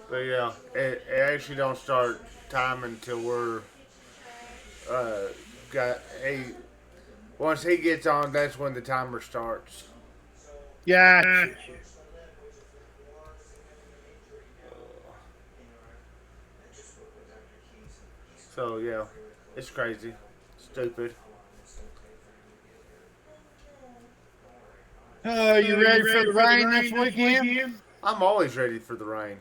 But yeah, it actually don't start time until we're uh, got a. Once he gets on, that's when the timer starts. Gotcha. So yeah, it's crazy, stupid. You You ready for ready the for the rain this rain this weekend? weekend? I'm always ready for the rain.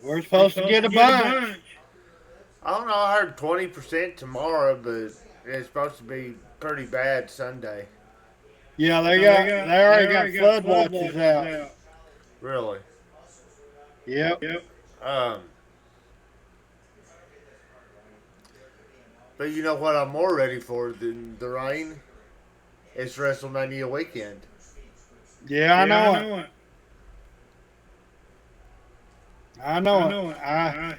We're We're supposed to supposed get to a get a bunch. bunch. I don't know. I heard 20% tomorrow, but it's supposed to be pretty bad Sunday. Yeah, Yeah, they they already got already got flood flood watches watches out. out. Really? Yep. Yep. Um, but you know what I'm more ready for than the rain? It's WrestleMania weekend. Yeah, I Yeah, I know it. know it. I I know it. know it. I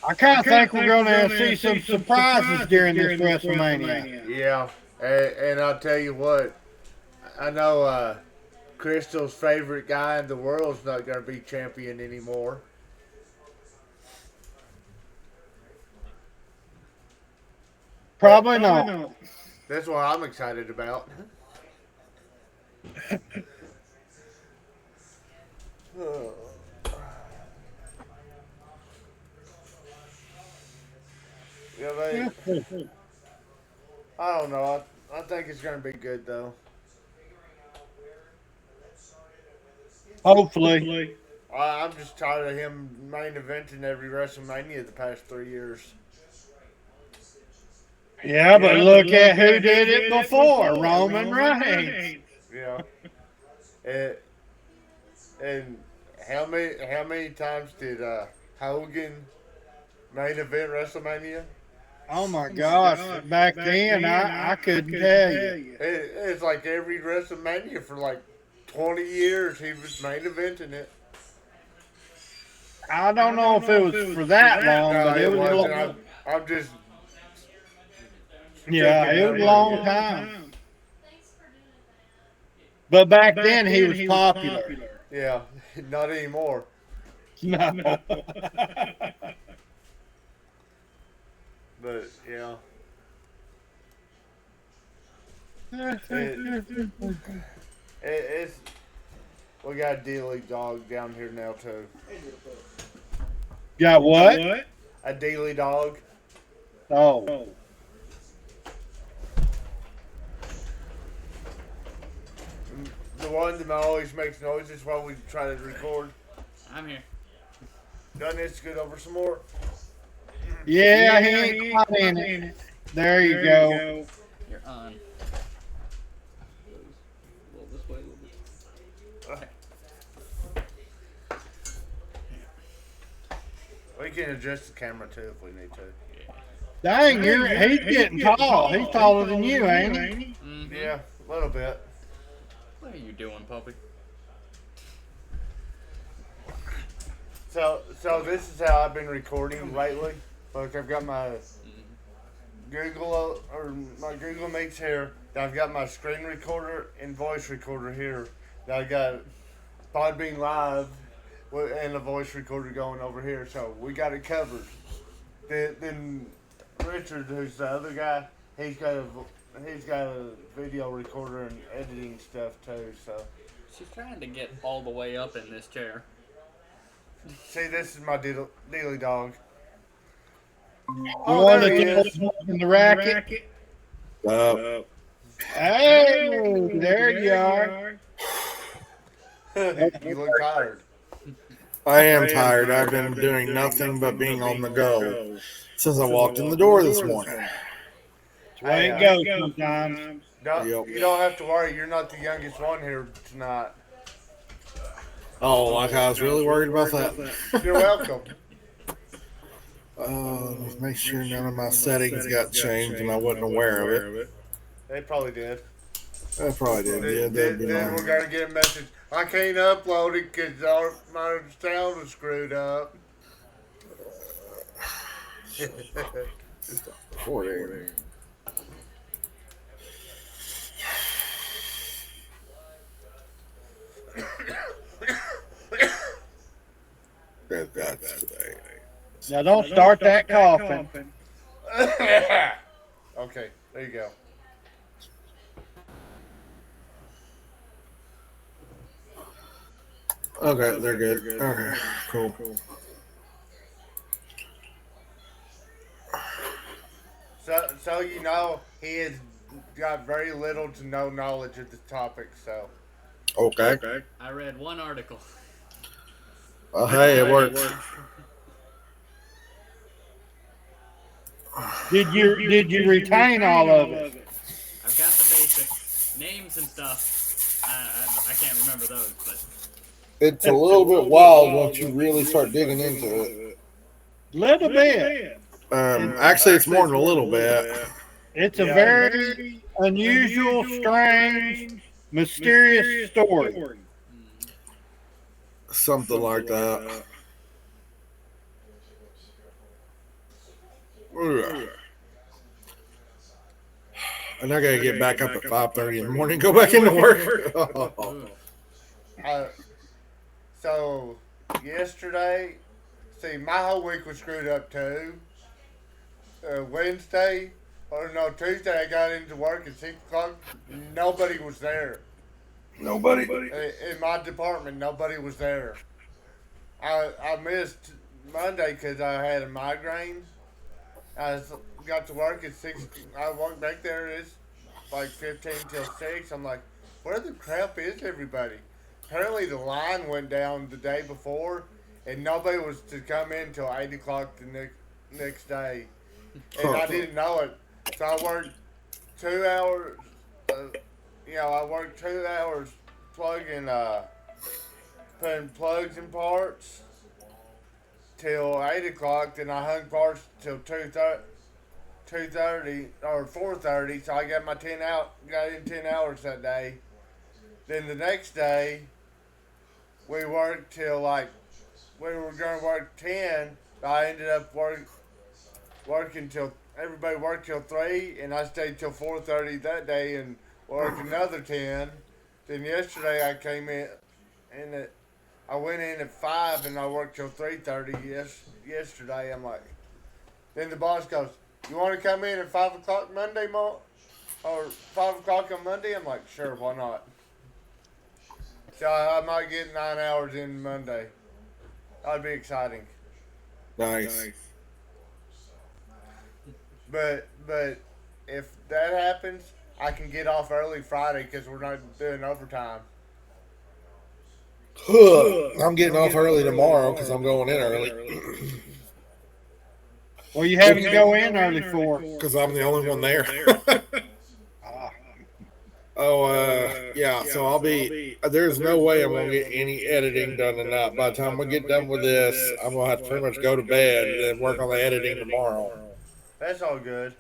I kind of kind of think we're think going we're to going to see see some some surprises surprises during this during this WrestleMania. WrestleMania. Yeah, and I'll tell you what. I know Crystal's favorite guy in the world's not going to be champion anymore. Probably Probably not. not. That's what I'm excited about. Yeah, they. Yeah. I don't know. I think it's going to be good though. Hopefully. Hopefully. I'm just tired of him main eventing every WrestleMania the past 3 years. Yeah, but Yeah, but look look at who at who did it did it before before. Roman Roman Reigns. Reigns. Yeah. And, and how many times did Hogan main event WrestleMania? Oh my Oh my gosh. gosh. Back Back then, then, I I couldn't couldn't tell you. tell you. It's like every WrestleMania for like 20 years he was main eventing it. I don't I know don't if it know if was it was for for that that. long, No, but it it was, wasn't. I'm just yeah, sticking it was a numbers. long Long time. time. But But back back then, he then was he was popular. popular. Yeah, not anymore. No. No. But yeah, it, it's we got a dealy dog down here now too. Got Got what? what? A dealy dog. Oh. Oh. The one that always makes noises while we try to record. I'm here. Doesn't it scoot over some more? Yeah, he Yeah, ain't he ain't quite in quite it. in it. There you There you go. go. You're on. A little this way, a little bit. We can adjust the camera too if we need to. Dang, he's He's getting getting tall. tall. He's He's taller than taller you, than you, ain't he? ain't he? Mm-hmm. Yeah, a little bit. What are you doing, puppy? So this is how I've been recording lately. Like I've got my Google or my Google Meets here. I've got my screen recorder and voice recorder here. I got Podbean Live and a voice recorder going over here. So we got it covered. Then Richard, who's the other guy, he's got a video recorder and editing stuff too. So She's trying to get all the way up in this chair. see, this is my dealy dog. The Oh, one there that's he is. in the racket. Uh, Hey, hey, there you there you are. are. You look tired. I am I am tired. I've tired. been I've been doing doing nothing but nothing being but on being the on the go go since I since I walked in the walked in the door this door this morning. morning. That's the way Hey, it it goes goes sometimes. sometimes. Yep. You don't have to worry. You're not the youngest one here tonight. Oh, like Oh, I like was I really was really worried about worried that. about that. You're welcome. Make sure Make none sure of my none of my settings got settings got changed and I changed and I wasn't wasn't aware of aware it. of it. They probably did. I probably did. Yeah, that'd be Then my. we're going to get a message. I can't upload it because my sound was screwed up. Stop recording. That's today. Now don't start that coughing. Okay, there you go. Okay, they're good. Okay, cool. So you know, he has got very little to no knowledge of the topic. So Okay. I read one article. Well, hey, it worked. Did you retain all of it? I've got the basics, names and stuff. I can't remember those, but It's a little bit wild once you really start digging into it. Little bit. Actually, it's more than a little bit. It's a very unusual, strange, mysterious story. Something like that. And I gotta get back up at 5:30 in the morning, go back into work. So yesterday, see, my whole week was screwed up too. Tuesday, I got into work at 6 o'clock. Nobody was there. Nobody. In my department, nobody was there. I missed Monday because I had a migraine. Got to work at 6. I walked back there. It's like 15 till 6. I'm like, where the crap is everybody? Apparently the line went down the day before, and nobody was to come in till 8 o'clock the next day. And I didn't know it. So I worked 2 hours. I worked 2 hours plugging, putting plugs in parts till 8 o'clock. Then I hung parts till 2:30 or 4:30. So I got my 10 hours that day. Then the next day, we worked till we were gonna work 10. But I ended up working till everybody worked till 3, and I stayed till 4:30 that day and worked another 10. Then yesterday I came in, and I went in at 5 and I worked till 3:30. Yesterday I'm like, then the boss goes, "You want to come in at 5 o'clock Monday, or 5 o'clock on Monday?" I'm like, "Sure, why not?" So I might get 9 hours in Monday. That'd be exciting. Nice. But if that happens, I can get off early Friday because we're not doing overtime. I'm getting off early tomorrow because I'm going in early. Well, you having to go in early for? Because I'm the only one there. Yeah. So I'll be. There's no way I'm gonna get any editing done tonight. By the time we get done with this, I'm gonna have to pretty much go to bed and then work on the editing tomorrow. That's all good.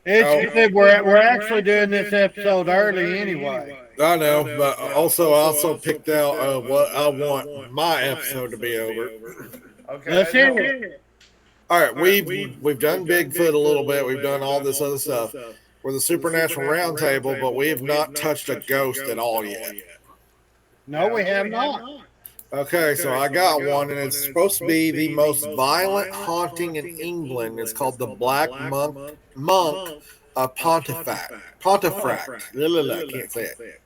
We're actually doing this episode early anyway. I know, but I also picked out what I want my episode to be over. Okay. Let's hear it. All right, we've done Bigfoot a little bit. We've done all this other stuff. We're the Supernatural Roundtable, but we have not touched a ghost at all yet. No, we have not. Okay, so I got one, and it's supposed to be the most violent haunting in England. It's called the Black Monk of Pontefract. Pontefract. I can't say it.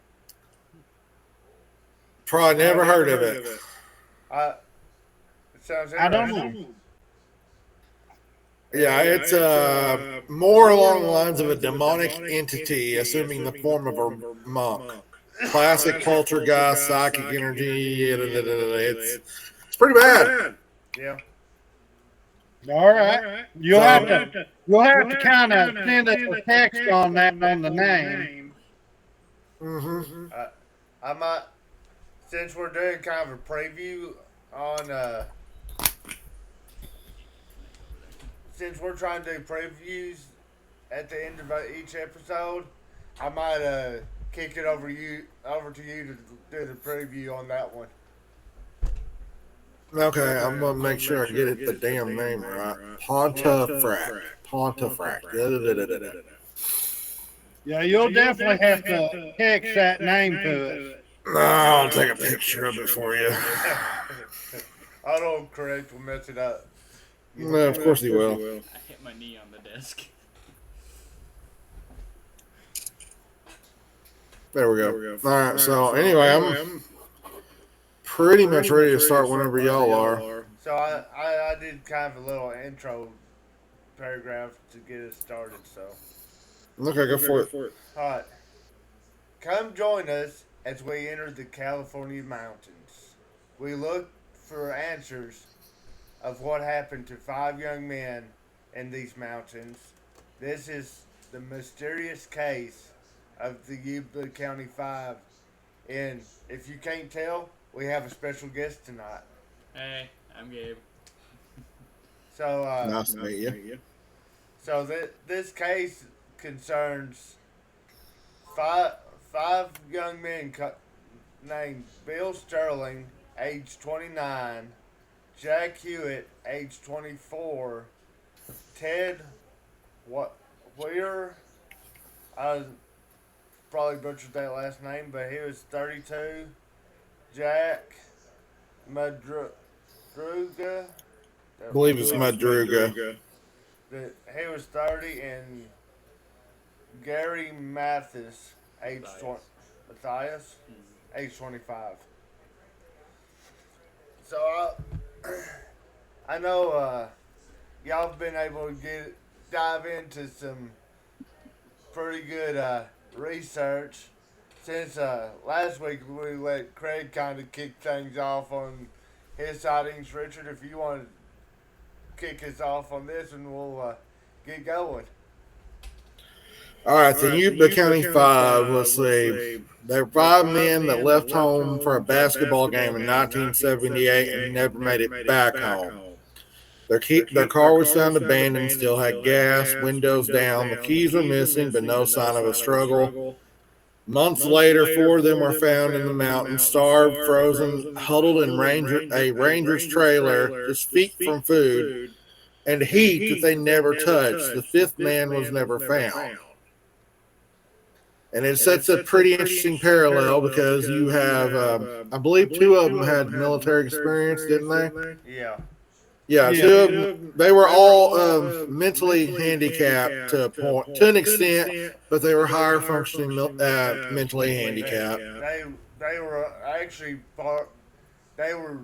Probably never heard of it. It sounds interesting. I don't know. Yeah, it's more along the lines of a demonic entity, assuming the form of a monk. Classic poltergeist, psychic energy. It's pretty bad. Yeah. All right. You'll have to kind of send us a text on that on the name. Mm-hmm. I might, since we're doing kind of a preview on, since we're trying to do previews at the end of each episode, I might kick it over to you to do the preview on that one. Okay, I'm gonna make sure I get it the damn name right. Pontefract. Yeah, you'll definitely have to text that name to us. I'll take a picture of it for you. Autocorrect will mess it up. No, of course he will. I hit my knee on the desk. There we go. All right. So anyway, I'm pretty much ready to start whenever y'all are. So I did kind of a little intro paragraph to get us started. So Okay, go for it. all right, come join us as we enter the California mountains. We look for answers of what happened to 5 young men in these mountains. This is the mysterious case of the Yuba County 5. And if you can't tell, we have a special guest tonight. Hey, I'm Gabe. So, Nice to meet you. so this case concerns five young men named Bill Sterling, age 29, Jack Hewitt, age 24, Ted Weir, I probably butchered that last name, but he was 32, Jack Madruga, I believe it's Madruga. he was 30, and Gary Mathis, age 20, Matthias, age 25. So I know y'all have been able to dive into some pretty good research since last week. We let Craig kind of kick things off on his sightings. Richard, if you want to kick us off on this, and we'll get going. All right, so Yuba County 5, let's see. There were 5 men that left home for a basketball game in 1978 and never made it back home. Their car was found abandoned, still had gas, windows down. The keys were missing, but no sign of a struggle. Months later, 4 of them were found in the mountains, starved, frozen, huddled in a ranger's trailer, just feet from food and heat that they never touched. The 5th man was never found. And it sets a pretty interesting parallel because you have, I believe 2 of them had military experience, didn't they? Yeah. Yeah, 2 of them, they were all mentally handicapped to an extent, but they were higher functioning mentally handicapped. They were actually they were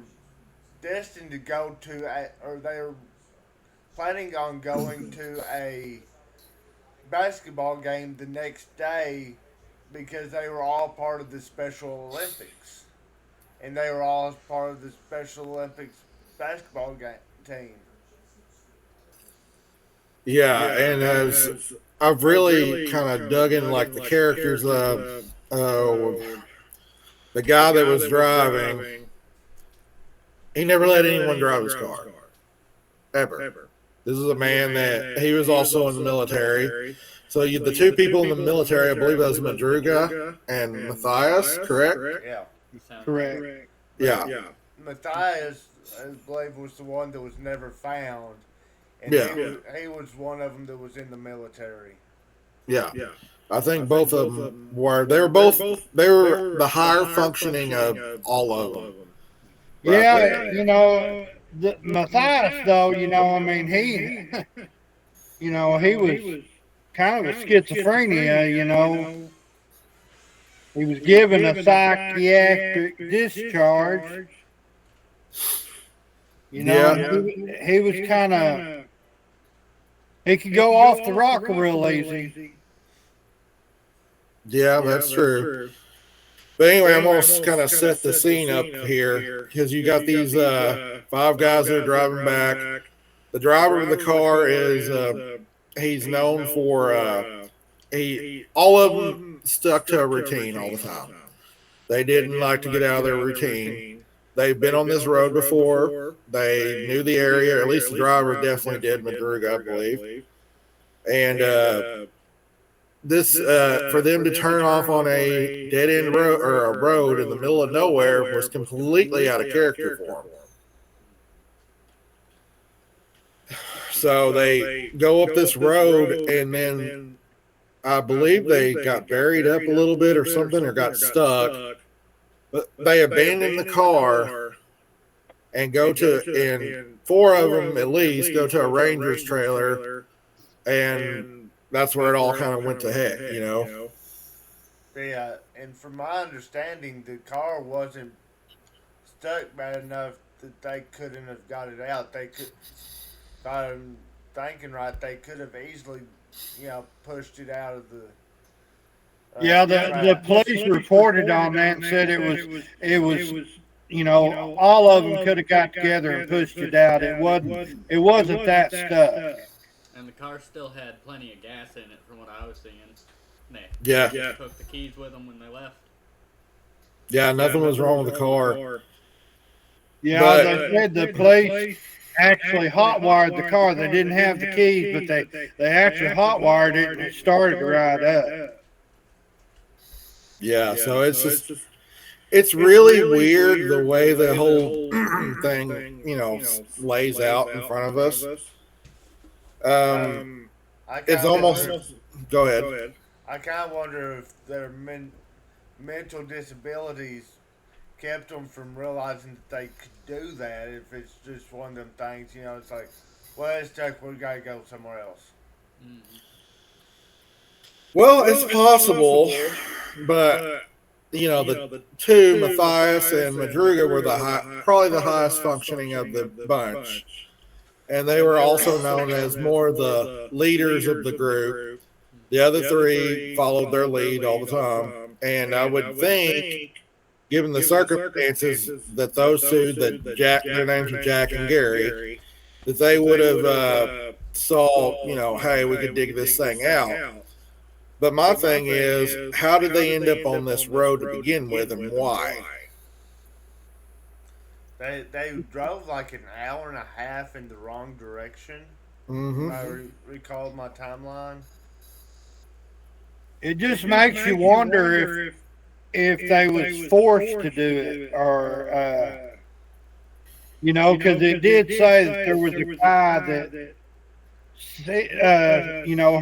destined to go to or they were planning on going to a basketball game the next day because they were all part of the Special Olympics, and they were all part of the Special Olympics basketball team. Yeah, and as I've really kind of dug in like the characters of the guy that was driving, he never let anyone drive his car. Ever. This is a man that he was also in the military. So the 2 people in the military, I believe that was Madruga and Matthias, correct? Yeah. Correct. Yeah. Matthias, I believe, was the one that was never found, and he was one of them that was in the military. Yeah. I think both of them were. They were the higher functioning of all of them. Yeah, you know, Matthias, though, you know, I mean, he was kind of a schizophrenia, you know. He was given a psychiatric discharge. You know, he was kind of, he could go off the rocker real easy. Yeah, that's true. But anyway, I'm going to kind of set the scene up here because you got these 5 guys that are driving back. The driver of the car is, he's known for, all of them stuck to a routine all the time. They didn't like to get out of their routine. They've been on this road before. They knew the area, or at least the driver definitely did, Madruga, I believe. And this for them to turn off on a dead end road or a road in the middle of nowhere was completely out of character for them. So they go up this road, and then I believe they got buried up a little bit or something, or got stuck. But they abandoned the car and go to, and 4 of them at least go to a Rangers trailer, and that's where it all kind of went to heck, you know. Yeah, and from my understanding, the car wasn't stuck bad enough that they couldn't have got it out. They could, if I'm thinking right, they could have easily, pushed it out of the. Yeah, the Track. police reported on that and said it was all of them could have got together and pushed it out. It wasn't that stuck. And the car still had plenty of gas in it, from what I was seeing. They Yeah. just took the keys with them when they left. Yeah, nothing was wrong with the car. Yeah, But- they said the police actually hot-wired the car. They didn't have the keys, but they actually hot-wired it and it started to ride up. Yeah, so it's just it's really weird the way the whole thing, lays out in front of us. I It's kinda almost. wonder- Go ahead. I kind of wonder if their mental disabilities kept them from realizing that they could do that. If it's just one of them things, it's like, well, it's stuck. We gotta go somewhere else. Well, it's possible, but the two, Matthias and Madruga, were probably the highest functioning of the bunch, and they were also known as more the leaders of the group. The other 3 followed their lead all the time, and I would think, given the circumstances, that those 2, their names are Jack and Gary, that they would have saw, hey, we could dig this thing out. But my thing is, how did they end up on this road to begin with, and why? They drove like an hour and a half in the wrong direction. Mm-hmm. I recalled my timeline. It just makes you wonder if they was forced to do it, or because it did say that there was a guy that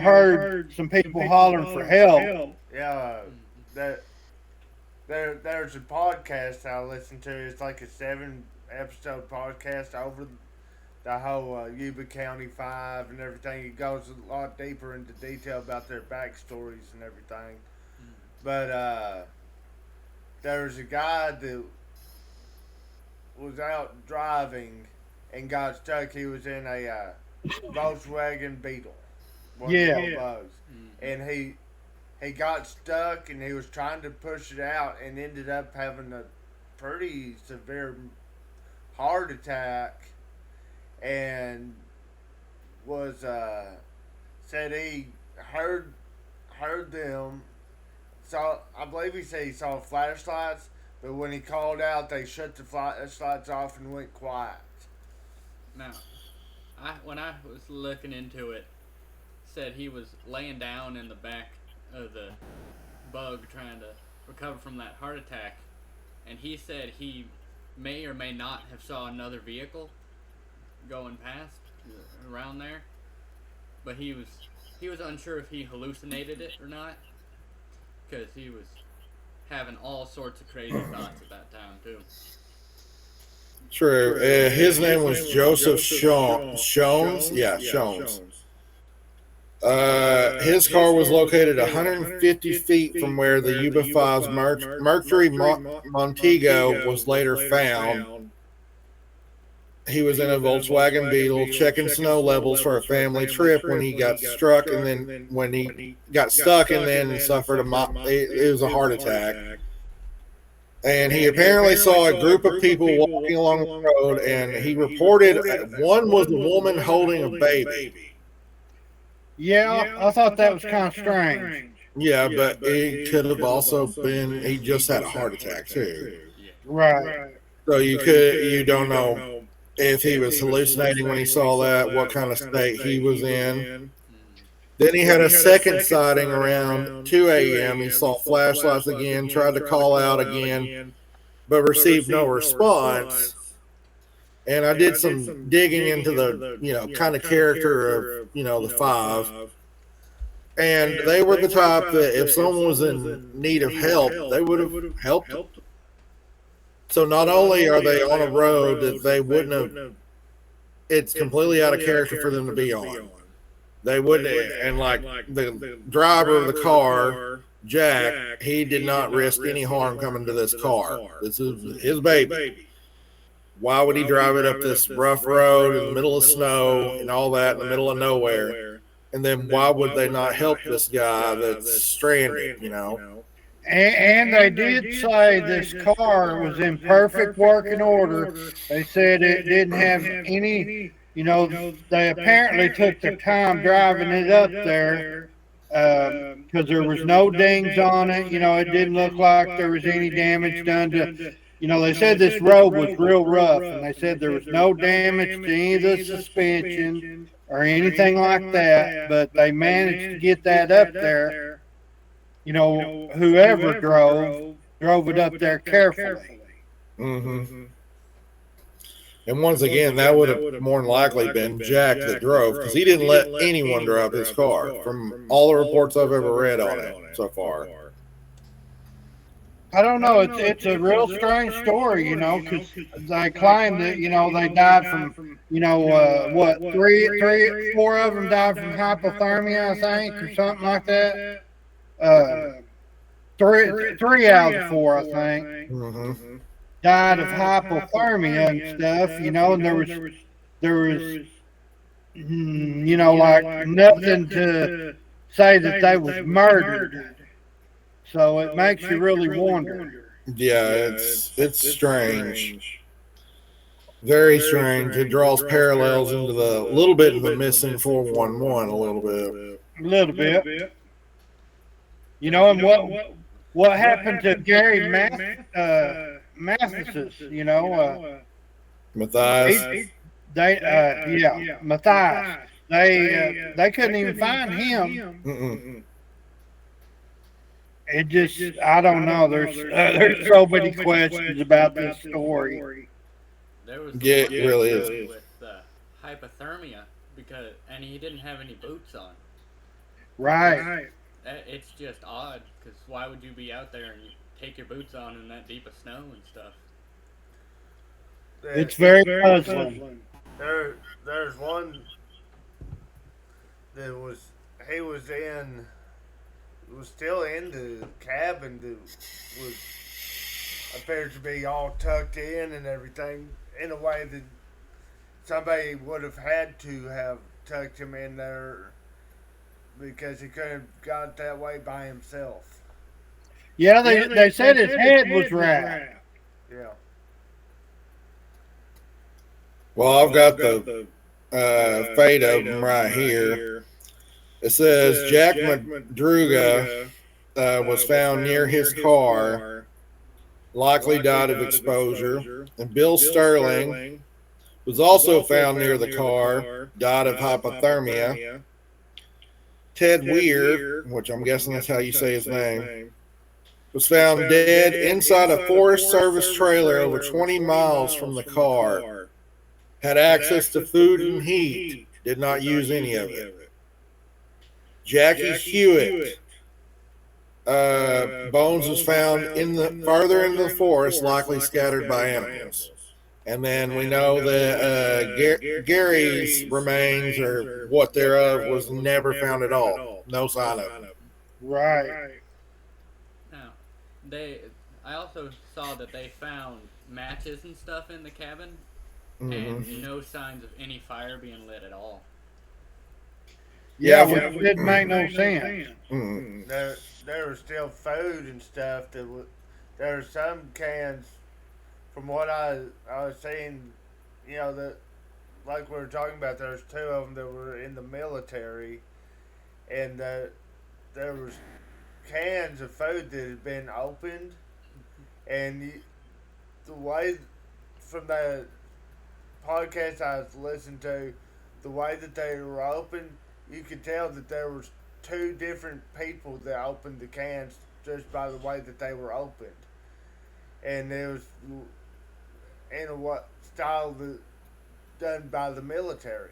heard some people hollering for help. Yeah, there's a podcast I listen to. It's like a 7-episode podcast over the whole Yuba County 5 and everything. It goes a lot deeper into detail about their backstories and everything. But there's a guy that was out driving and got stuck. He was in a Volkswagen Beetle. One of the old bugs. And he got stuck and he was trying to push it out and ended up having a pretty severe heart attack, and was said he heard them. I believe he said he saw flashlights, but when he called out, they shut the flashlights off and went quiet. Now, when I was looking into it, said he was laying down in the back of the bug trying to recover from that heart attack, and he said he may or may not have saw another vehicle going past around there, but he was unsure if he hallucinated it or not, because he was having all sorts of crazy thoughts at that time too. True. His name was Joseph Shones. Yeah, Shones. His car was located 150 feet from where the Yuba 5's Mercury Montego was later found. He was in a Volkswagen Beetle checking snow levels for a family trip when he got struck, and then when he got stuck and then suffered it was a heart attack. And he apparently saw a group of people walking along the road, and he reported one was a woman holding a baby. Yeah, I thought that was kind of strange. Yeah, but it could have also been he just had a heart attack too. Right. So you don't know if he was hallucinating when he saw that, what kind of state he was in. Then he had a second sighting around 2 a.m. He saw flashlights again, tried to call out again, but received no response. And I did some digging into the, kind of character of, the 5. And they were the type that if someone was in need of help, they would have helped them. So not only are they on a road that they wouldn't have, it's completely out of character for them to be on. They wouldn't, and like the driver of the car, Jack, he did not risk any harm coming to this car. This is his baby. Why would he drive it up this rough road in the middle of snow and all that in the middle of nowhere? And then why would they not help this guy that's stranded, you know? And they did say this car was in perfect working order. They said it didn't have any, they apparently took their time driving it up there because there was no dings on it. It didn't look like there was any damage done to, they said this road was real rough, and they said there was no damage to any of the suspension or anything like that, but they managed to get that up there. Whoever drove it up there carefully. Mm-hmm. And once again, that would have more than likely been Jack that drove, because he didn't let anyone drive his car, from all the reports I've ever read on it so far. I don't know. It's a real strange story, because they claim that, they died from, four of them died from hypothermia, I think, or something like that. Three out of the four, I think, died of hypothermia and stuff, and there was, like nothing to say that they was murdered. So it makes you really wonder. Yeah, it's strange. Very strange. It draws parallels into the little bit of the missing 411 a little bit. A little bit. And what happened to Gary Mathis, Matthias? Matthias. They couldn't even find him. Mm-mm. It just, I don't know. There's so many questions about this story. There was it really is. With hypothermia, and he didn't have any boots on. Right. It's just odd, because why would you be out there and take your boots on in that deep of snow and stuff? It's very puzzling. There's one that he was still in the cabin that was appeared to be all tucked in and everything in a way that somebody would have had to have tucked him in there because he couldn't have got that way by himself. Yeah, they said his head was wrapped. Yeah. Well, I've got the fate of them right here. It says Jack Madruga was found near his car, likely died of exposure, and Bill Sterling was also found near the car, died of hypothermia. Ted Weir, which I'm guessing that's how you say his name, was found dead inside a Forest Service trailer over 20 miles from the car. Had access to food and heat, did not use any of it. Jackie Hewitt, bones was found farther into the forest, likely scattered by animals. And then we know that Gary's remains, or what thereof, was never found at all. No sign of it. Right. Now, I also saw that they found matches and stuff in the cabin, and no signs of any fire being lit at all. Yeah, which didn't make no sense. There was still food and stuff. There were some cans, from what I was seeing, that like we were talking about. There's two of them that were in the military, and there was cans of food that had been opened, and the way from the podcast I was listening to, the way that they were opened, you could tell that there was two different people that opened the cans just by the way that they were opened, and it was in a style done by the military,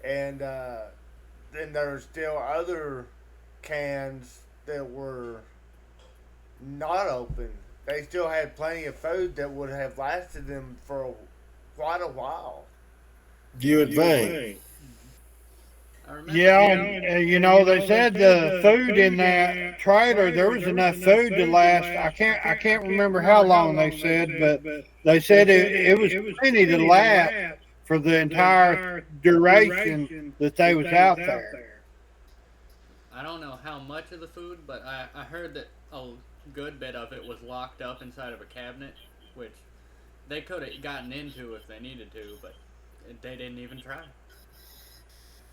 and then there were still other cans that were not open they still had plenty of food that would have lasted them for quite a while. You would think. I remember Yeah, hearing. and they said the food in that trailer, there was enough food to last. I can't remember how long they said, but they said it was plenty to last for the entire duration that they was out there. I don't know how much of the food, but I heard that a good bit of it was locked up inside of a cabinet, which they could have gotten into if they needed to, but they didn't even try.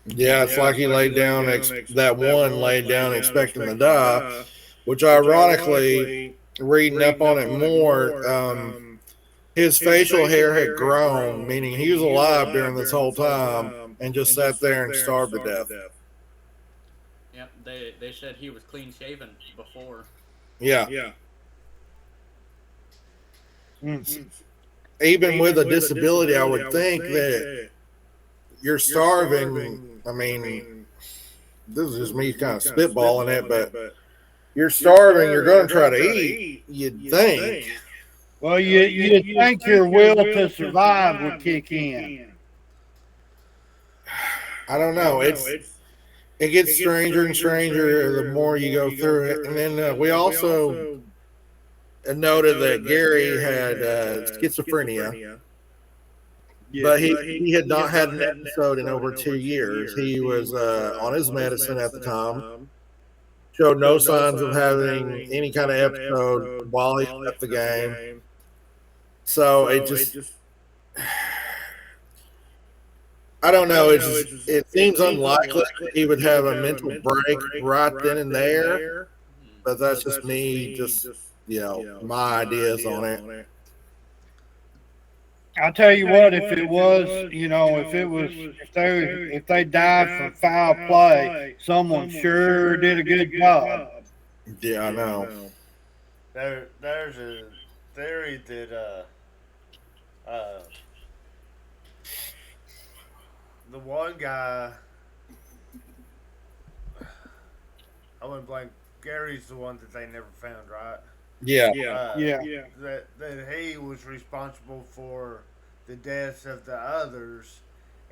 Yeah, it's like he laid down, that one laid down expecting to die, which ironically, reading up on it more, his facial hair had grown, meaning he was alive during this whole time and just sat there and starved to death. Yep, they said he was clean shaven before. Yeah. Mm. Even with a disability, I would think that you're starving. I mean, this is just me kind of spitballing it, but you're starving, you're going to try to eat, you'd think. Well, you think your will to survive would kick in. I don't know. It gets stranger and stranger the more you go through it. And then we also noted that Gary had schizophrenia, but he had not had an episode in over 2 years. He was on his medicine at the time, showed no signs of having any kind of episode while he left the game. So it just, I don't know. It seems unlikely he would have a mental break right then and there, but that's just me, just my ideas on it. I'll tell you what, if it was, if they died from foul play, someone sure did a good job. Yeah, I know. There's a theory that the one guy, I wouldn't blame Gary's the one that they never found, right? Yeah. Yeah. That he was responsible for the deaths of the others,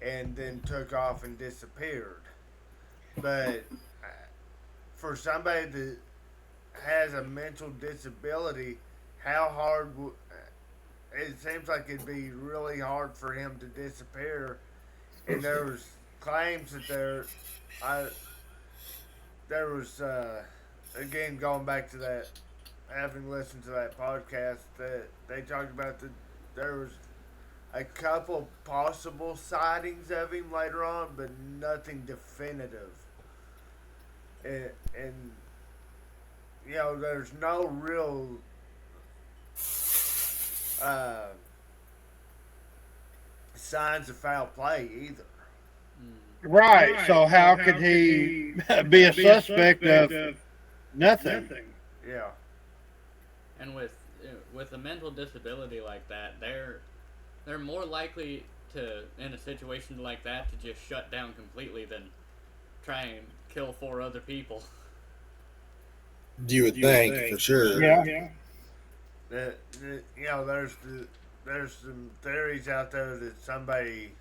and then took off and disappeared. But for somebody that has a mental disability, how hard? It seems like it'd be really hard for him to disappear. And there was claims that there was again going back to that, having listened to that podcast, that they talked about that there was a couple possible sightings of him later on, but nothing definitive. And there's no real signs of foul play either. Right. So how could he be a suspect of nothing? Yeah. And with a mental disability like that, they're more likely to, in a situation like that, to just shut down completely than try and kill 4 other people. You would think, for sure. Yeah. There's some theories out there that somebody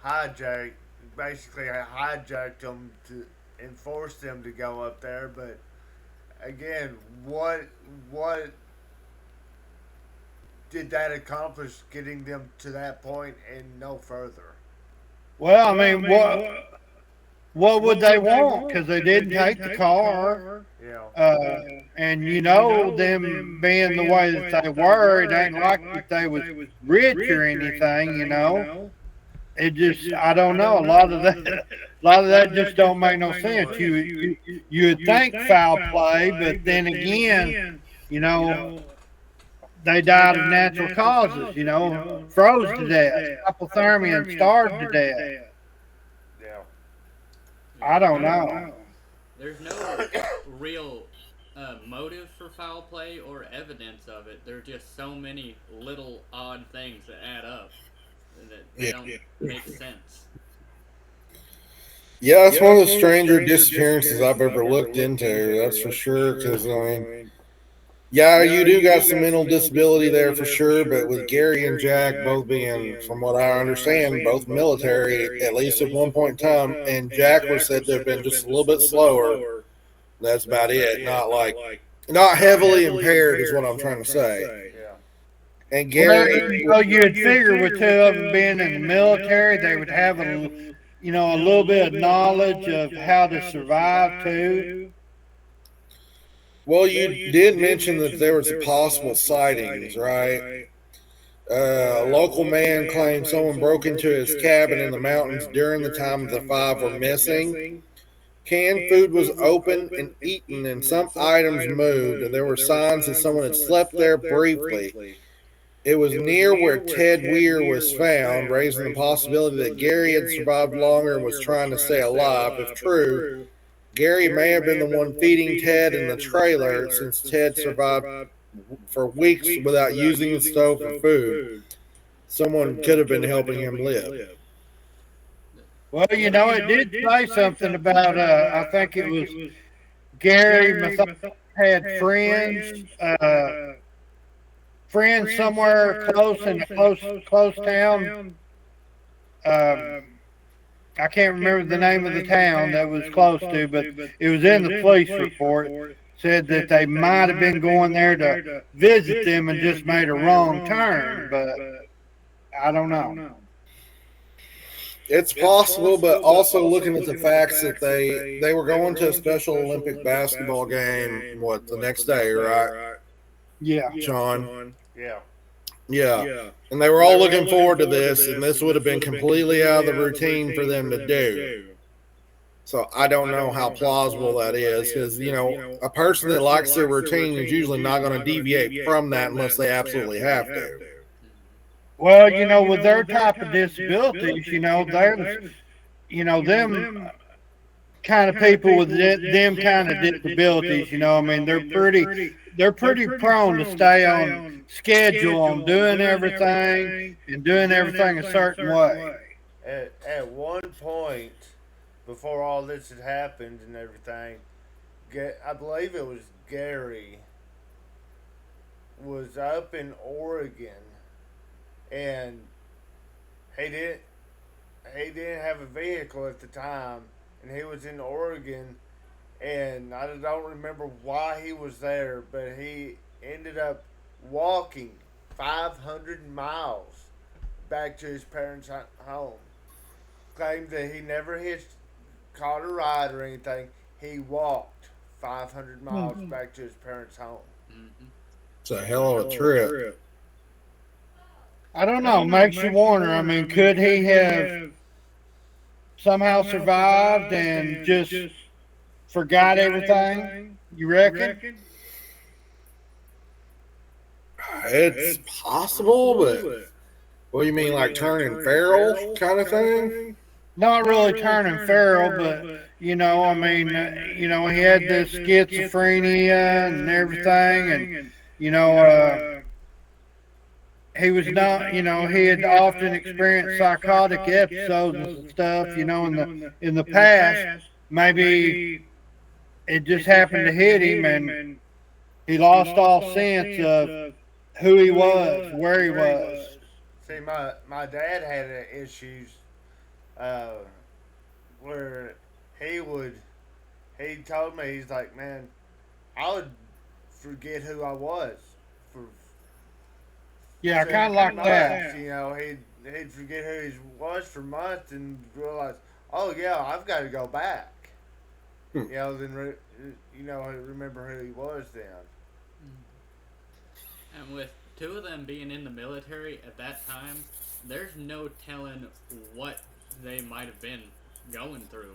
hijacked them and forced them to go up there. But again, what did that accomplish, getting them to that point and no further? Well, I mean, what would they want? Because they didn't take the car. Yeah. And them being the way that they were, it ain't like that they was rich or anything. It just, I don't know. A lot of that just don't make no sense. You would think foul play, but then again, they died of natural causes. Froze to death, hypothermia, and starved to death. Yeah. I don't know. There's no real motive for foul play or evidence of it. There are just so many little odd things that add up that they don't make sense. Yeah, it's one of the stranger disappearances I've ever looked into. That's for sure. Because I mean, yeah, you do got some mental disability there for sure. But with Gary and Jack both being, from what I understand, both military, at least at one point in time, and Jack was said to have been just a little bit slower. That's about it. Not heavily impaired is what I'm trying to say. Yeah. And Well, Gary, you'd figure with two of them being in the military, they would have a little bit of knowledge of how to survive too. well, you did mention that there was a possible sightings, right? A local man claimed someone broke into his cabin in the mountains during the time the five were missing. Canned food was open and eaten, and some items moved, and there were signs that someone had slept there briefly. It was near where Ted Weir was found, raising the possibility that Gary had survived longer and was trying to stay alive. If true, Gary may have been the one feeding Ted in the trailer, since Ted survived for weeks without using the stove for food. Someone could have been helping him live. Well, it did say something about, I think it was Gary had friends somewhere close in a close town. I can't remember the name of the town that was close to, but it was in the police report. Said that they might have been going there to visit them and just made a wrong turn, but I don't know. It's possible, but also looking at the facts that they were going to a Special Olympic basketball game, what, the next day, right, Yeah. Sean? Yeah. Yeah. And they were all looking forward to this, and this would have been completely out of the routine for them to do. So I don't know how plausible that is, because, a person that likes their routine is usually not going to deviate from that unless they absolutely have to. Well, with their type of disabilities, there's, them kind of people with them kind of disabilities, I mean, they're pretty prone to stay on schedule on doing everything and doing everything a certain way. At one point, before all this had happened and everything, I believe it was Gary was up in Oregon, and he didn't he didn't have a vehicle at the time, and he was in Oregon, and I don't remember why he was there, but he ended up walking 500 miles back to his parents' home. Claimed that he never caught a ride or anything. He walked 500 miles back to his parents' home. Mm-hmm. It's a hell of a trip. I don't know. Makes you wonder. I mean, could he have somehow survived and just forgot everything? You reckon? It's possible, but what do you mean, like turning feral kind of thing? Not really turning feral, but I mean, he had this schizophrenia and everything, and he was not, he had often experienced psychotic episodes and stuff, in the past. Maybe it just happened to hit him, and he lost all sense of who he was, where he was. See, my dad had issues where he told me, he's like, man, I would forget who I was for Yeah, kind of like that. He'd forget who he was for months and realize, oh yeah, I've got to go back. Remember who he was then. And with two of them being in the military at that time, there's no telling what they might have been going through.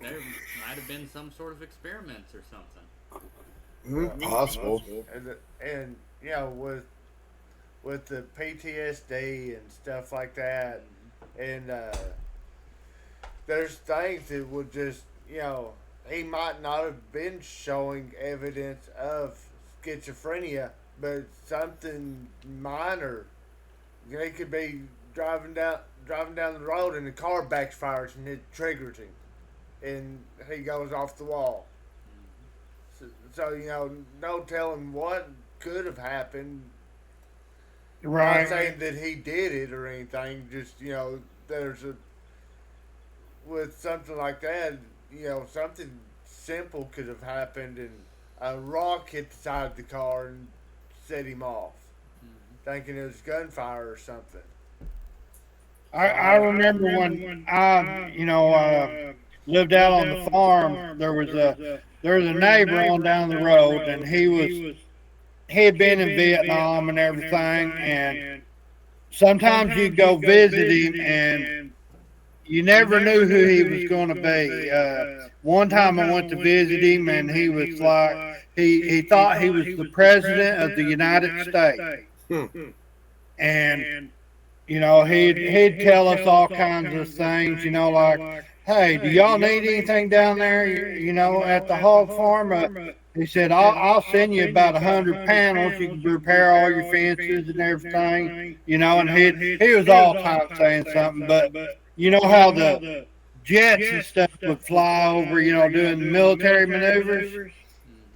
There might have been some sort of experiments or something. Possible. And with the PTSD and stuff like that, and there's things that would just, he might not have been showing evidence of schizophrenia, but something minor. He could be driving down the road and the car backfires and it triggers him. and he goes off the wall. So no telling what could have happened. Right. Not saying that he did it or anything. Just there's a with something like that. Something simple could have happened, and a rock hit the side of the car and set him off, thinking it was gunfire or something. I remember when I, lived out on the farm. There was a neighbor on down the road, and he had been in Vietnam and everything. And sometimes you'd go visit him, and you never knew who he was going to be. One time I went to visit him, and he was like, he thought he was the president of the United States, and he'd tell us all kinds of things, like, hey, do y'all need anything down there, at the hog farm? He said, I'll send you about 100 panels. You can repair all your fences and everything, and he was all time saying something. But you know how the jets and stuff would fly over, doing military maneuvers?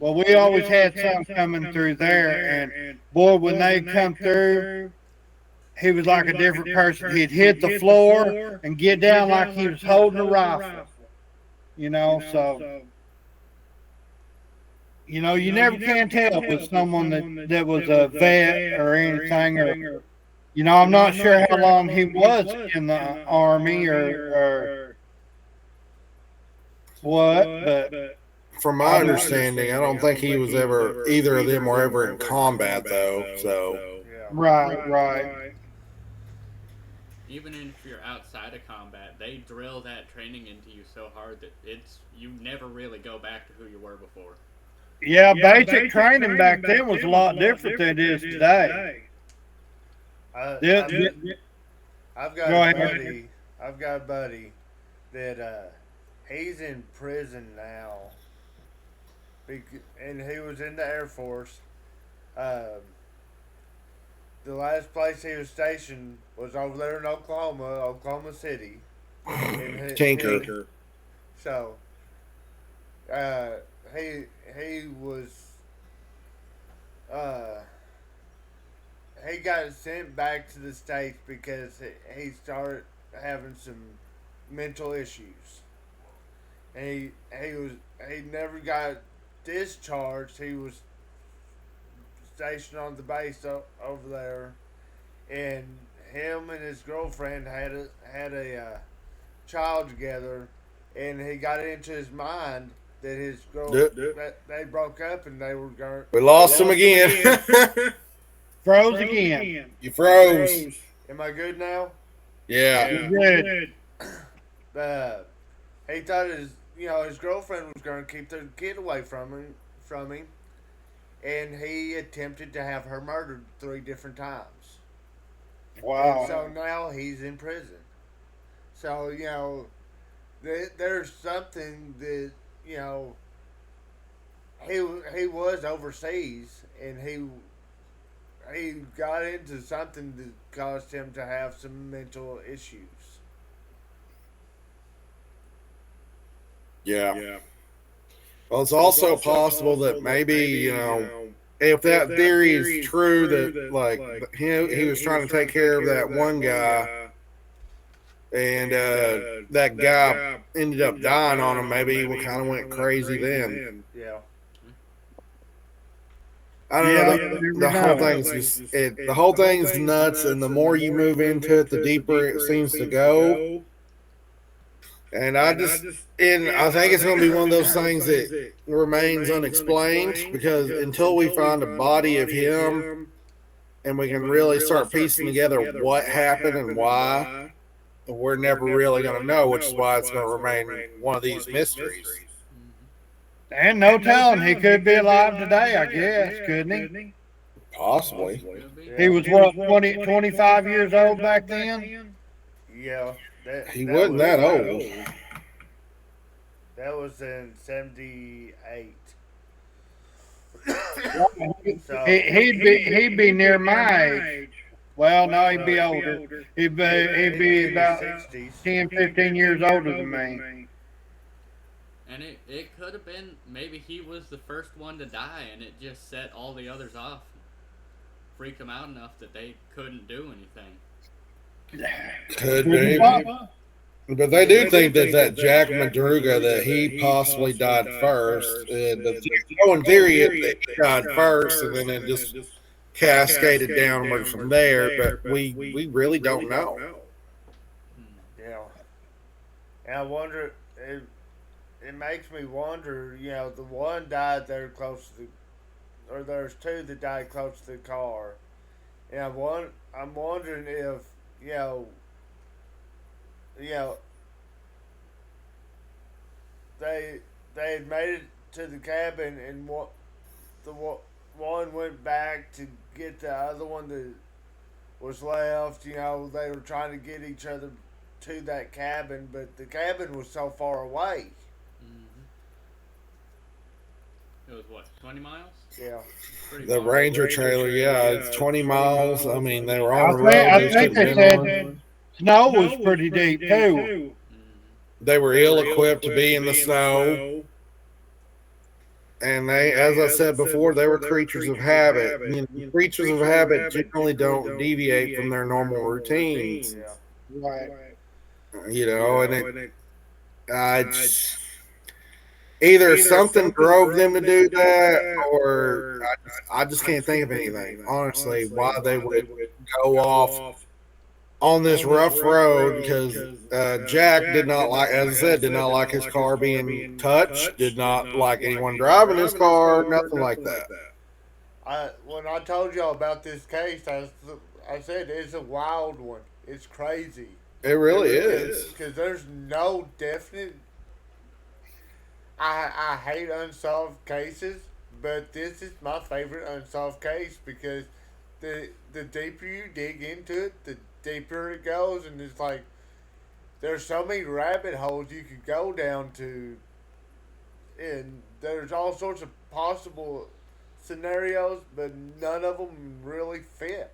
Well, we always had some coming through there, and boy, when they come through, he was like a different person. He'd hit the floor and get down like he was holding a rifle, so, you never can tell with someone that was a vet or anything, or, I'm not sure how long he was in the Army or what, but from my understanding, I don't think he was ever, either of them were ever in combat, though, so. Right. Even if you're outside of combat, they drill that training into you so hard that you never really go back to who you were before. Yeah, basic training back then was a lot different than it is today. I've got a buddy that he's in prison now, and he was in the Air Force. The last place he was stationed was over there in Oklahoma City. Tinker. So, he was, he got sent back to the States because he started having some mental issues. And he never got discharged. He was stationed on the base over there, and him and his girlfriend had a child together, and he got it into his mind that his girl that they broke up and they were going. We lost him again. Froze again. You froze. Am I good now? Yeah. You're good. He thought his girlfriend was going to keep the kid away from him. And he attempted to have her murdered 3 different times. Wow. And so now he's in prison. So, there's something that, he was overseas, and he got into something that caused him to have some mental issues. Yeah. Well, it's also possible that maybe, if that theory is true, that like he was trying to take care of that one guy, and that guy ended up dying on him. Maybe he kind of went crazy then. Yeah. I don't know. The whole thing's just the whole thing's nuts, and the more you move into it, the deeper it seems to go. And I think it's going to be one of those things that remains unexplained, because until we find a body of him and we can really start piecing together what happened and why, we're never really going to know, which is why it's going to remain one of these mysteries. And no telling, he could be alive today, I guess, couldn't he? Possibly. He was, what, 25 years old back then? Yeah. He wasn't that old. That was in 78. So, He'd be near my age. Well, no, he'd be older. He'd be about 60s. 10, 15 years older than me. And it could have been maybe he was the first one to die, and it just set all the others off, freaked them out enough that they couldn't do anything. Could be. But they do think that Jack Madruga, that he possibly died first. In theory, that he died first, and then it just cascaded downward from there. But we really don't know. Yeah. And I wonder, it makes me wonder, the one died there close to or there's two that died close to the car. And I'm wondering if, you know, you know, they had made it to the cabin, and one went back to get the other one that was left. They were trying to get each other to that cabin, but the cabin was so far away. Mm-hmm. It was what, 20 miles? Yeah. The Ranger trailer, yeah, it's 20 miles. I mean, they were on the road. I think they said snow was pretty deep too. They were ill-equipped to be in the snow. And they, as I said before, they were creatures of habit. Creatures of habit generally don't deviate from their normal routines. Yeah. Right. And it's either something drove them to do that, or I just can't think of anything, honestly, why they would go off on this rough road, because Jack did not like, as I said, did not like his car being touched, did not like anyone driving his car, nothing like that. When I told y'all about this case, I said it's a wild one. It's crazy. It really is. Because there's no definite. I hate unsolved cases, but this is my favorite unsolved case because the deeper you dig into it, the deeper it goes, and it's like there's so many rabbit holes you could go down to, and there's all sorts of possible scenarios, but none of them really fit.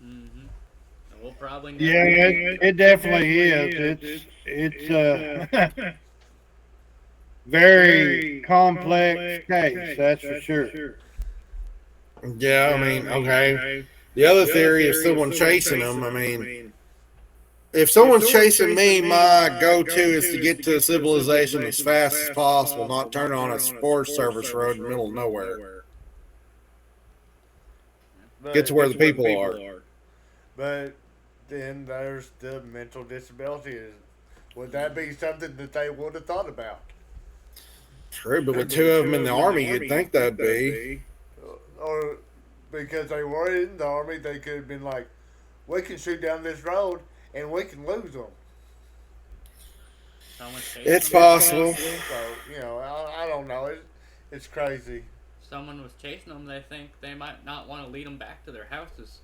Mm-hmm. And we'll probably never It definitely is. It's very complex case, that's for sure. Yeah, I mean, okay. The other theory is someone chasing them. I mean, if someone's chasing me, my go-to is to get to civilization as fast as possible, not turn on a Forest Service road in the middle of nowhere. Get to where the people are. But then there's the mental disability. Would that be something that they would have thought about? True, but with two of them in the Army, you'd think that'd be. Or because they were in the Army, they could have been like, we can shoot down this road and we can lose them. It's possible. So, I don't know. It's crazy. Someone was chasing them, they think they might not want to lead them back to their houses,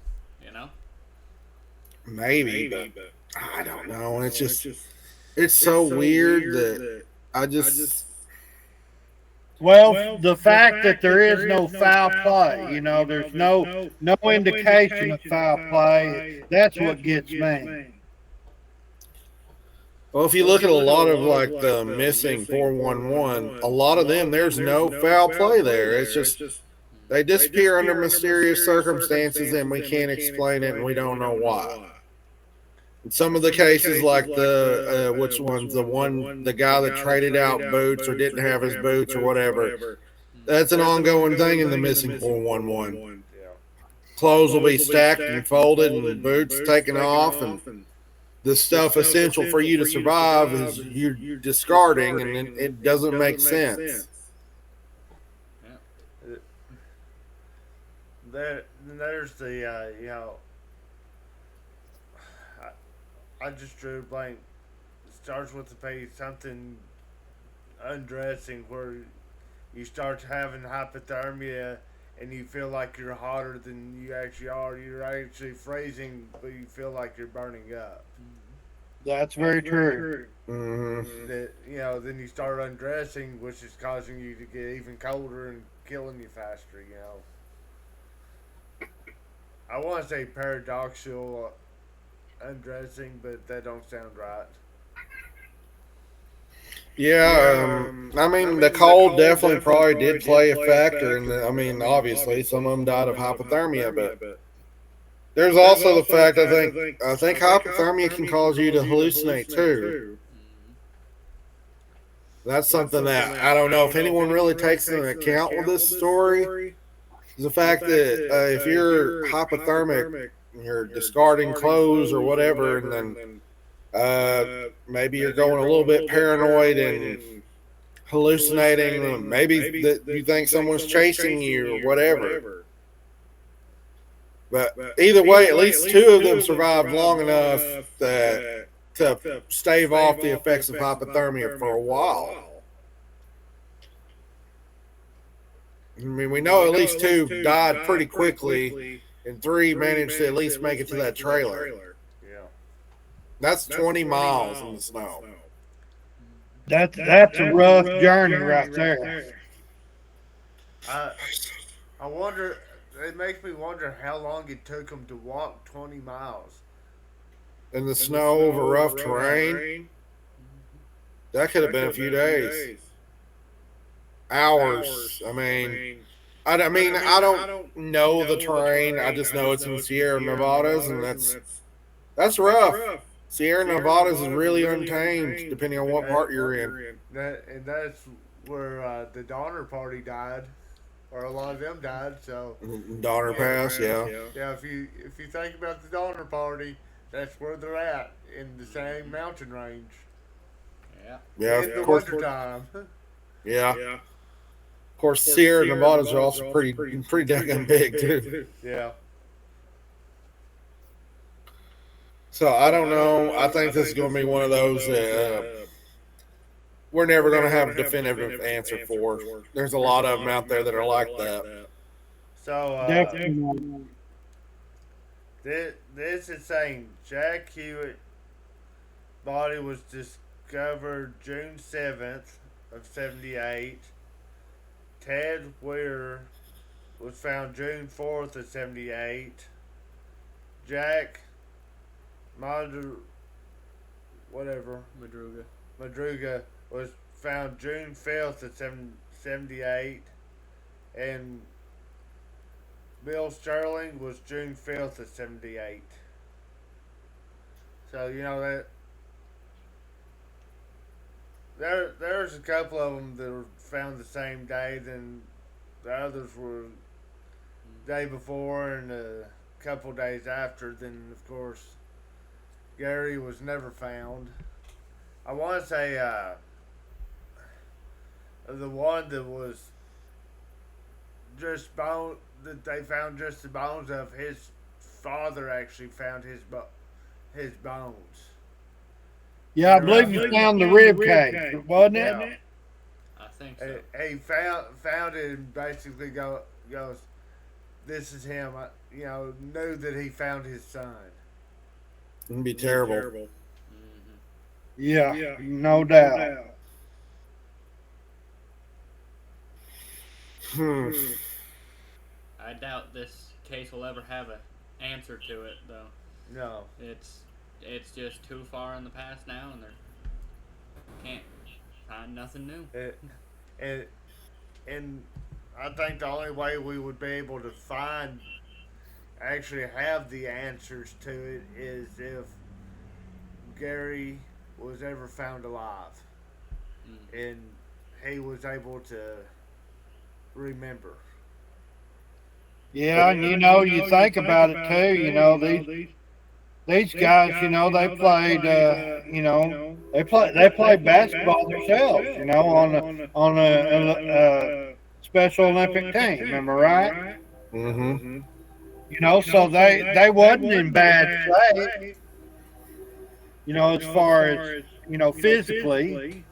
Maybe, but I don't know. It's just, it's so weird that I just. Well, the fact that there is no foul play, there's no indication of foul play. That's what gets me. Well, if you look at a lot of like the missing 411, a lot of them, there's no foul play there. It's just they disappear under mysterious circumstances, and we can't explain it, and we don't know why. In some of the cases, like the which one's the guy that traded out boots or didn't have his boots or whatever, that's an ongoing thing in the missing 411. Clothes will be stacked and folded, and boots taken off, and the stuff essential for you to survive is you're discarding, and it doesn't make sense. There's the I just drew a blank. It starts with the page something undressing where you start having hypothermia and you feel like you're hotter than you actually are. You're actually freezing, but you feel like you're burning up. That's very true. Mm-hmm. Then you start undressing, which is causing you to get even colder and killing you faster. I want to say paradoxical undressing, but that don't sound right. Yeah, I mean, the cold definitely probably did play a factor, and I mean, obviously, some of them died of hypothermia, but there's also the fact I think hypothermia can cause you to hallucinate too. Mm-hmm. That's something that I don't know if anyone really takes into account with this story. Is the fact that if you're hypothermic, you're discarding clothes or whatever, and then maybe you're going a little bit paranoid and hallucinating. Maybe that you think someone's chasing you or whatever. But either way, at least two of them survived long enough that to stave off the effects of hypothermia for a while. I mean, we know at least two died pretty quickly, and three managed to at least make it to that trailer. Yeah. That's 20 miles in the snow. That's a rough journey right there. I wonder. It makes me wonder how long it took them to walk 20 miles. In the snow over rough terrain, that could have been a few days. Hours. I mean, I don't know the terrain. I just know it's in Sierra Nevadas, and that's rough. Sierra Nevadas is really untamed, depending on what part you're in. That's where the Donner Party died, or a lot of them died. So Donner Pass, yeah. yeah, if you think about the Donner Party, that's where they're at in the same mountain range Yeah. Yeah, in the of course. wintertime. Yeah. Of course, Sierra Nevadas are also pretty daggone big, too. Yeah. So I don't know. I think this is going to be one of those that we're never going to have a definitive answer for. There's a lot of them out there that are like that. So Definitely. this is saying Jack Hewitt body was discovered June 7th of 78. Ted Weir was found June 4th of 78. Jack whatever Madruga was found June 5th of 78, and Bill Sterling was June 5th of 78. So that there's a couple of them that were found the same day. Then the others were day before and a couple days after. Then of course Gary was never found. I want to say the one that was just bone that they found just the bones of, his father actually found his bones. Yeah, I believe you found the rib cage, wasn't it? Yeah. I think so. He found it and basically goes, this is him. Knew that he found his son. It'd be terrible. Mm-hmm. Yeah, no doubt. I doubt this case will ever have an answer to it, though. No. It's just too far in the past now, and they can't find nothing new. And I think the only way we would be able to actually have the answers to it is if Gary was ever found alive and he was able to remember. Yeah, and you think about it too. These guys, they played, they played basketball themselves, on a Special Olympic team. Am I right? Mm-hmm. So they wasn't in bad shape. As far as physically.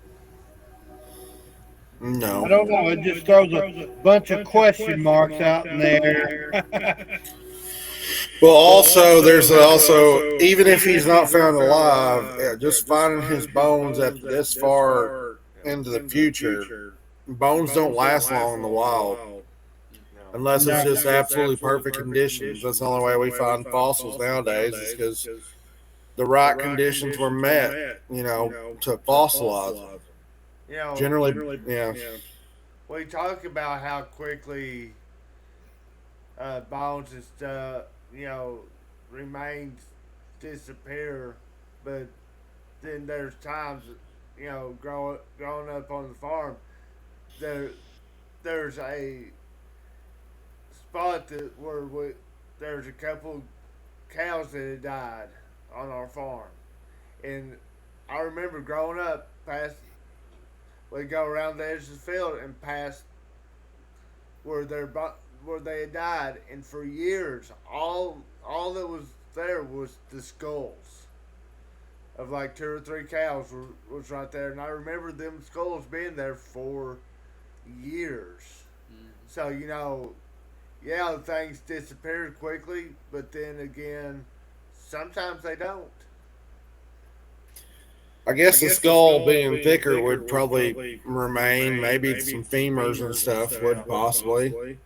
No. I don't know. It just throws a bunch of question marks out in there. Well, also, there's also, even if he's not found alive, just finding his bones at this far into the future, bones don't last long in the wild. Unless it's just absolutely perfect conditions. That's the only way we find fossils nowadays, is because the right conditions were met, to fossilize them. You know, Generally, yeah. we talk about how quickly bones and stuff, you know, remains disappear, but then there's times, you know, growing up on the farm, there there's a spot where there's a couple cows that had died on our farm, and I remember growing up past. We go around the edge of the field and past where where they had died, and for years, all that was there was the skulls of like two or three cows was right there, and I remember them skulls being there for years. So you know, yeah, things disappeared quickly, but then again, sometimes they don't. I guess the skull being thicker would probably remain. Maybe some femurs and stuff would possibly.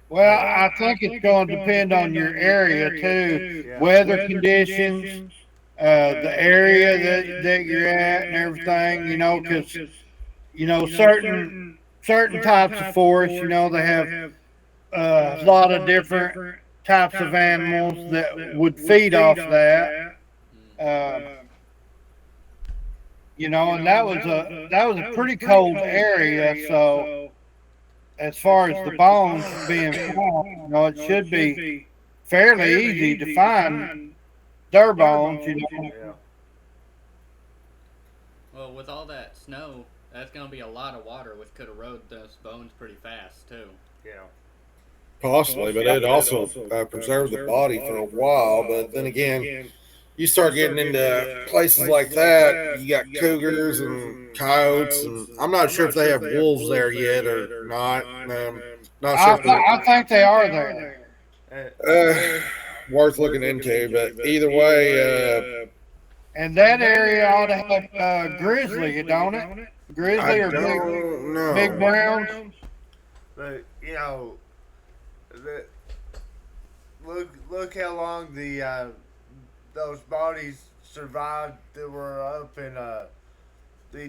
Well, I think it's going to depend on your area too, Yeah. weather conditions, the area that you're at, and everything. You know, because certain types of forests, they have a lot of different types of animals that would feed off that. Uh, and that was a pretty cold area. So as far as the bones being found, it should be fairly easy to find their bones. Yeah. Well, with all that snow, that's going to be a lot of water, which could erode those bones pretty fast, too. Yeah. Possibly, but it also preserves the body for a while. But then again, you start getting into places like that, you got cougars and coyotes, and I'm not sure if they have wolves there yet or not. Not sure. I think they are there. Worth looking into, but either way, and that area ought to have grizzly, don't it? Grizzly or big browns. But you know, look how long those bodies survived that were up in the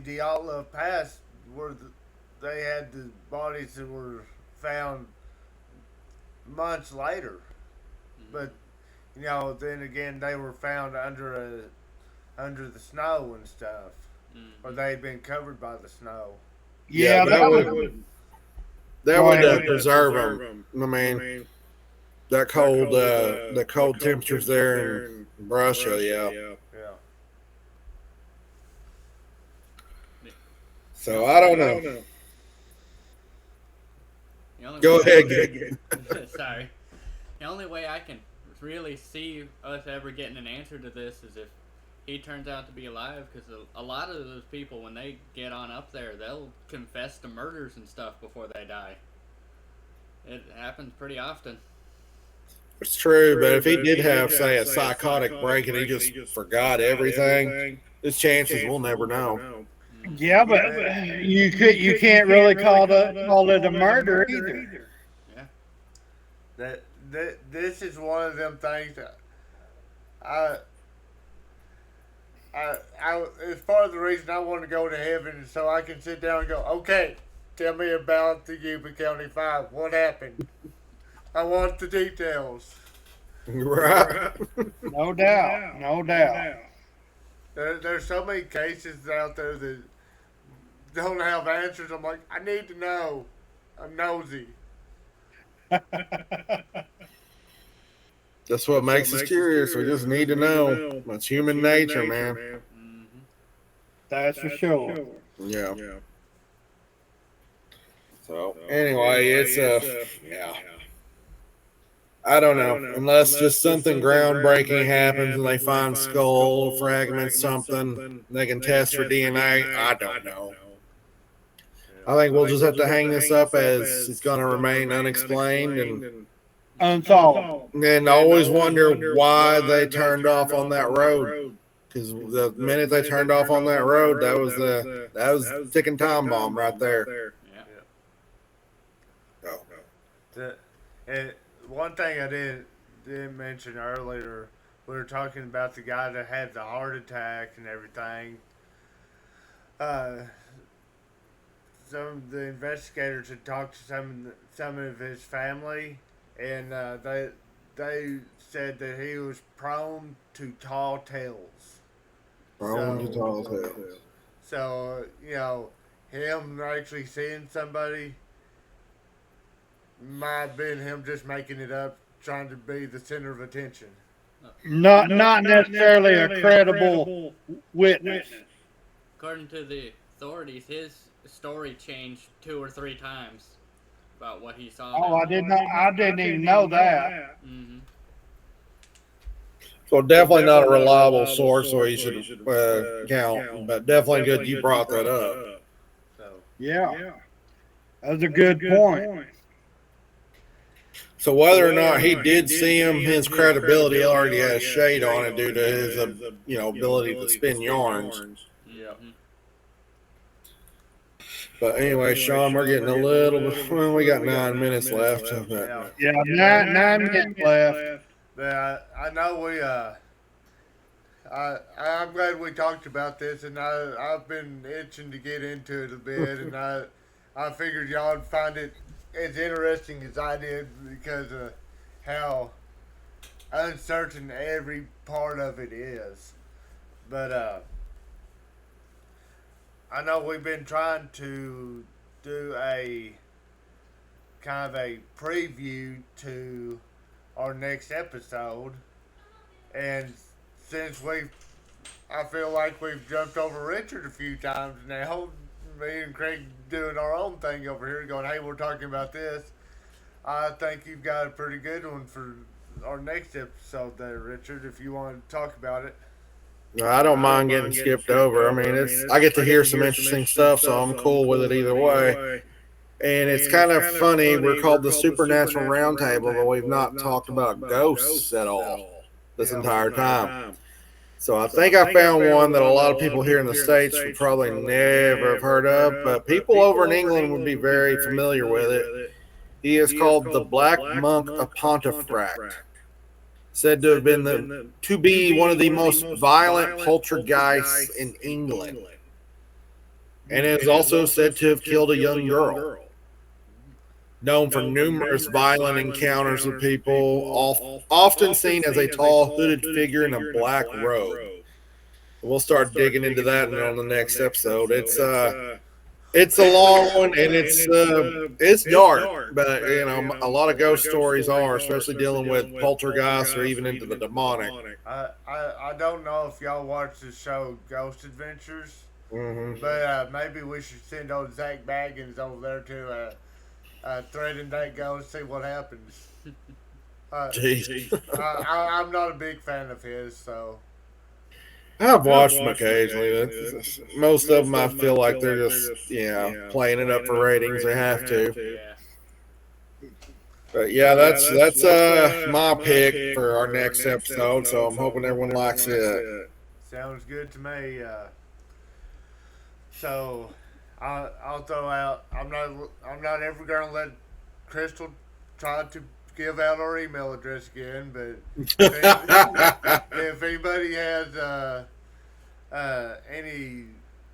Diablo Pass, where they had the bodies that were found months later. But then again, they were found under the snow and stuff, or they had been covered by the snow. Yeah, that would preserve them. I mean, that cold, the cold temperatures there in Russia, yeah. So I don't know. Go ahead, Gabe. Sorry. The only way I can really see us ever getting an answer to this is if he turns out to be alive, because a lot of those people, when they get on up there, they'll confess to murders and stuff before they die. It happens pretty often. It's true, but if he did have, say, a psychotic break and he just forgot everything, his chances we'll never know. Yeah, but you can't really call it a murder either. Yeah. This is one of them things that it's part of the reason I want to go to heaven, so I can sit down and go, okay, tell me about the Yuba County 5. What happened? I want the details. Right. No doubt. There's so many cases out there that don't have answers. I'm like, I need to know. I'm nosy. That's what makes us curious. We just need to know. That's human nature, man. Mm-hmm. That's for sure. Yeah. So anyway, it's yeah. I don't know. Unless just something groundbreaking happens and they find skull fragments, something they can test for DNA. I don't know. I think we'll just have to hang this up as it's going to remain unexplained and unsolved. And always wonder why they turned off on that road. Because the minute they turned off on that road, that was the ticking time bomb right there. Yeah. And one thing I didn't mention earlier, we were talking about the guy that had the heart attack and everything. some of the investigators had talked to some of his family, and they said that he was prone to tall tales. Prone to tall tales. So him actually seeing somebody might have been him just making it up, trying to be the center of attention. Not necessarily a credible witness. According to the authorities, his story changed 2 or 3 times about what he saw. Oh, I didn't even know that. Mm-hmm. So definitely not a reliable source, so you should count. But definitely good you brought that up. So Yeah. That's a good point. So whether or not he did see him, his credibility already has shade on it due to his, ability to spin yarns. Yep. But anyway, Sean, we're getting a little bit. Well, we got 9 minutes left. Yeah, 9 minutes left. But I know I'm glad we talked about this, and I've been itching to get into it a bit, and I figured y'all would find it as interesting as I did because of how uncertain every part of it is. But I know we've been trying to do a kind of a preview to our next episode, and since I feel like we've jumped over Richard a few times now, me and Craig doing our own thing over here, going, hey, we're talking about this. I think you've got a pretty good one for our next episode there, Richard, if you want to talk about it. No, I don't mind getting skipped over. I mean, I get to hear some interesting stuff, so I'm cool with it either way. And it's kind of funny. We're called the Supernatural Roundtable, but we've not talked about ghosts at all this entire time. So I think I found one that a lot of people here in the States would probably never have heard of, but people over in England would be very familiar with it. He is called the Black Monk of Pontefract. Said to have been to be one of the most violent poltergeists in England. And it is also said to have killed a young girl. Known for numerous violent encounters with people, often seen as a tall, hooded figure in a black robe. We'll start digging into that on the next episode. It's a long one, and it's dark, but a lot of ghost stories are, especially dealing with poltergeists or even into the demonic. I don't know if y'all watch the show Ghost Adventures, but maybe we should send old Zach Baggins over there to threaten that ghost, see what happens. Jeez. I'm not a big fan of his, so. I've watched them occasionally. Most of them, I feel like they're just, playing it up for ratings. They have to. But yeah, that's my pick for our next episode. So I'm hoping everyone likes it. Sounds good to me. So I'll throw out. I'm not ever gonna let Crystal try to give out our email address again, but if anybody has any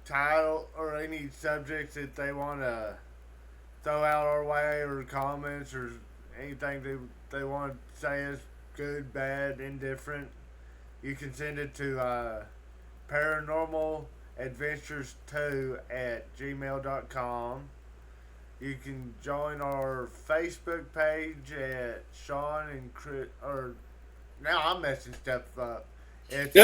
title or any subjects that they want to throw out our way, or comments, or anything they want to say is good, bad, indifferent, you can send it to paranormaladventures2@gmail.com. You can join our Facebook page at Sean and Chris, or now I'm messing stuff up. It's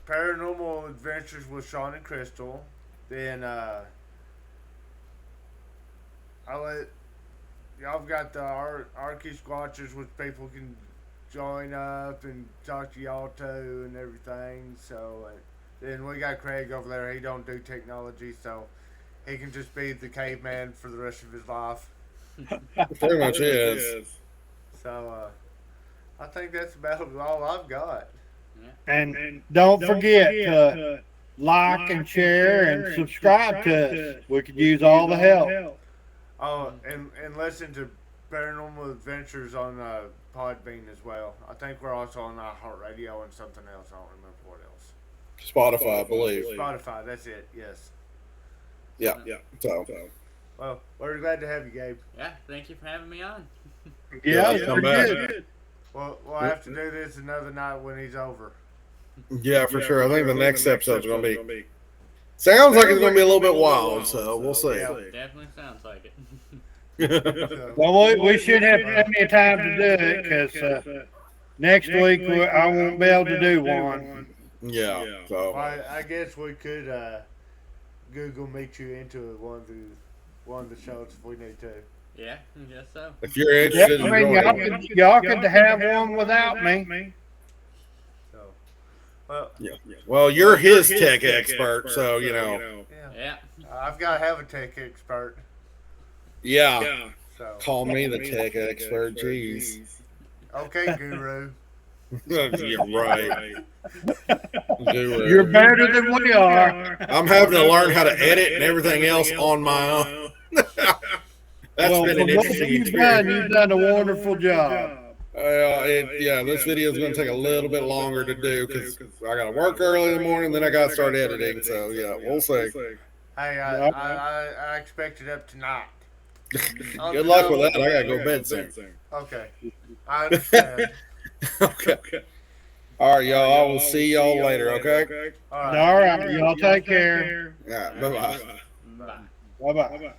Paranormal Adventures with Sean and Crystal. Then y'all got the Arky Squatchers, which people can join up and talk to y'all too and everything. So then we got Craig over there. He don't do technology, so he can just be the caveman for the rest of his life. Pretty much is. So I think that's about all I've got. And don't forget to like and share and subscribe to us. We could use all the help. Oh, and listen to Paranormal Adventures on Podbean as well. I think we're also on iHeartRadio and something else. I don't remember what else. Spotify, I believe. Spotify, that's it, yes. Yeah. So Well, we're glad to have you, Gabe. Yeah, thank you for having me on. Yeah, Yeah, come pretty back. good. We'll have to do this another night when he's over. yeah, for sure. I think the next episode's gonna be. Sounds like it's gonna be a little bit wild, so we'll see. Yeah. Definitely sounds like it. So, Well, we should have plenty of time to do it because next week I won't be able to do one. Yeah. So I guess we could Google meet you into one of the shows if we need to. Yeah, I guess so. if you're Yeah, interested I in mean, joining, y'all could have one without me. So, well, well, you're his tech expert, so you know. yeah, Yeah. I've got to have a tech expert. Yeah. So, Call me the tech expert. Jeez. okay, Guru. You're right. Guru. You're better than we are. I'm having to learn how to edit and everything else on my own. That's Well, been for an what interesting you've done, experience. you've done a wonderful job. Yeah, this video is going to take a little bit longer to do because I got to work early in the morning, then I got to start editing. So yeah, we'll see. Hey, I expect it up tonight. Good luck with that. I got to go to bed soon. Okay, I understand. Okay. All right, y'all. I will see y'all later. Okay. All right. All right, y'all take care. Yeah. Bye bye. Bye. Bye bye.